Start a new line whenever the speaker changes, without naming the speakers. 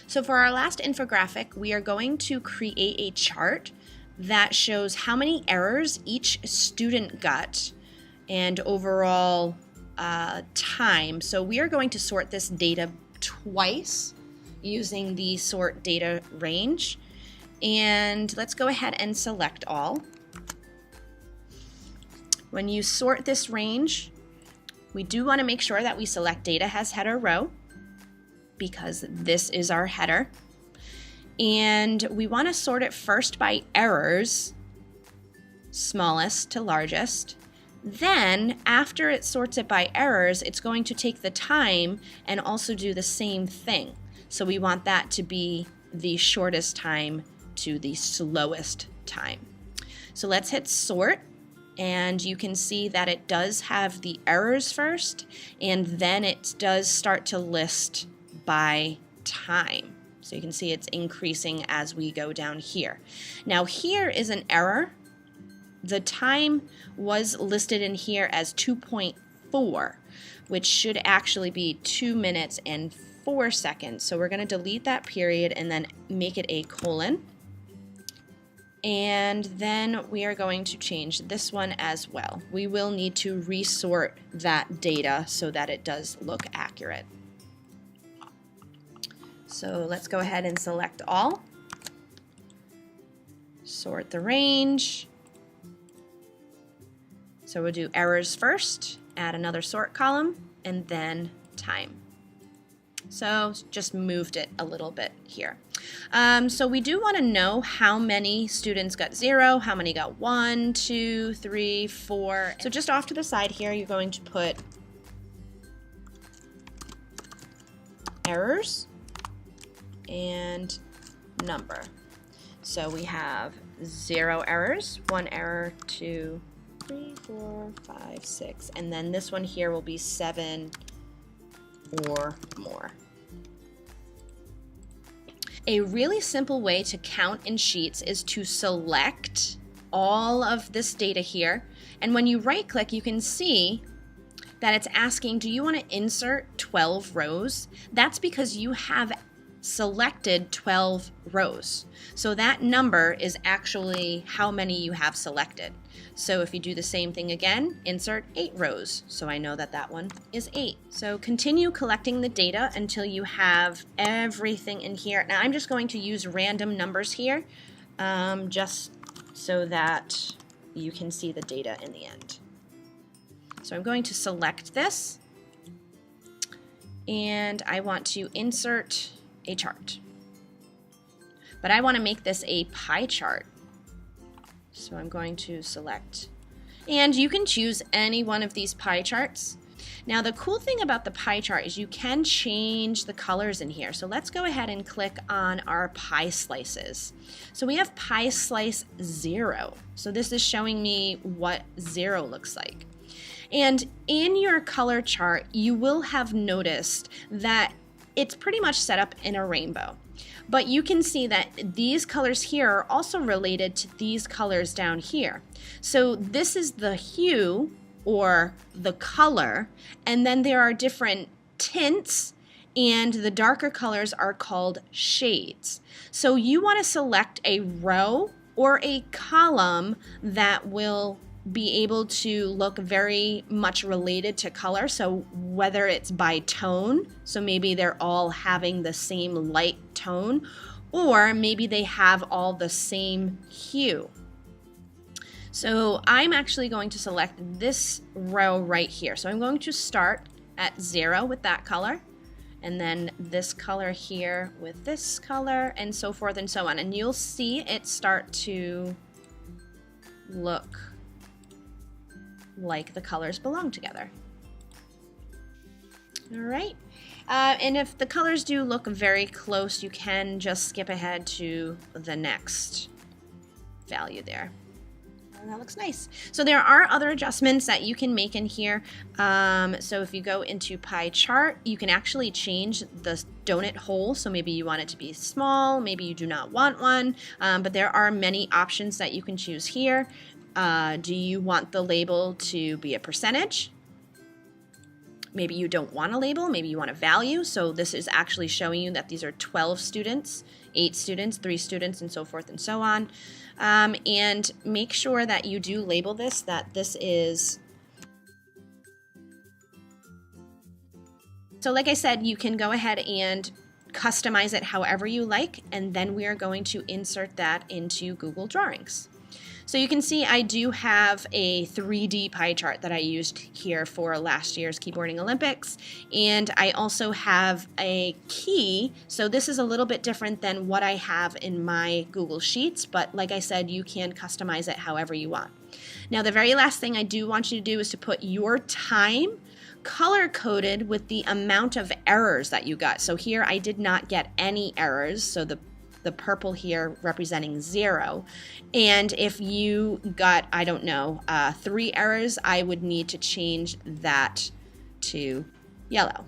So for our last infographic, we are going to create a chart that shows how many errors each student got and overall time. So we are going to sort this data twice using the sort data range. And let's go ahead and select all. When you sort this range, we do want to make sure that we select data as header row, because this is our header. And we want to sort it first by errors, smallest to largest. Then, after it sorts it by errors, it's going to take the time and also do the same thing. So we want that to be the shortest time to the slowest time. So let's hit sort, and you can see that it does have the errors first, and then it does start to list by time. So you can see it's increasing as we go down here. Now here is an error. The time was listed in here as 2.4, which should actually be 2 minutes and 4 seconds. So we're going to delete that period and then make it a colon. And then we are going to change this one as well. We will need to resort that data so that it does look accurate. So let's go ahead and select all, sort the range. So we'll do errors first, add another sort column, and then time. So just moved it a little bit here. So we do want to know how many students got 0, how many got 1, 2, 3, 4. So just off to the side here, you're going to put errors and number. So we have 0 errors, 1 error, 2, 3, 4, 5, 6, and then this one here will be 7 or more. A really simple way to count in Sheets is to select all of this data here, and when you right click you can see that it's asking, do you want to insert 12 rows? That's because you have selected 12 rows. So that number is actually how many you have selected. So if you do the same thing again, insert 8 rows. So I know that that one is 8. So continue collecting the data until you have everything in here. Now I'm just going to use random numbers here, just so that you can see the data in the end. So I'm going to select this, and I want to insert a chart. But I want to make this a pie chart. So I'm going to select, and you can choose any one of these pie charts. Now the cool thing about the pie chart is you can change the colors in here. So let's go ahead and click on our pie slices. So we have pie slice 0. So this is showing me what 0 looks like. And in your color chart, you will have noticed that it's pretty much set up in a rainbow. But you can see that these colors here are also related to these colors down here. So this is the hue or the color, and then there are different tints, and the darker colors are called shades. So you want to select a row or a column that will be able to look very much related to color. So whether it's by tone, so maybe they're all having the same light tone, or maybe they have all the same hue. So I'm actually going to select this row right here. So I'm going to start at 0 with that color, and then this color here with this color, and so forth and so on. And you'll see it start to look like the colors belong together. All right, and if the colors do look very close, you can just skip ahead to the next value there. And that looks nice. So there are other adjustments that you can make in here. So if you go into pie chart, you can actually change the donut hole. So maybe you want it to be small, maybe you do not want one, but there are many options that you can choose here. Do you want the label to be a percentage? Maybe you don't want a label, maybe you want a value. So this is actually showing you that these are 12 students, 8 students, 3 students, and so forth and so on. And make sure that you do label this, that this is... So like I said, you can go ahead and customize it however you like, and then we are going to insert that into Google Drawings. So you can see I do have a 3D pie chart that I used here for last year's Keyboarding Olympics, and I also have a key. So this is a little bit different than what I have in my Google Sheets, but like I said, you can customize it however you want. Now the very last thing I do want you to do is to put your time color-coded with the amount of errors that you got. So here I did not get any errors, so the purple here representing 0. And if you got, I don't know, 3 errors, I would need to change that to yellow.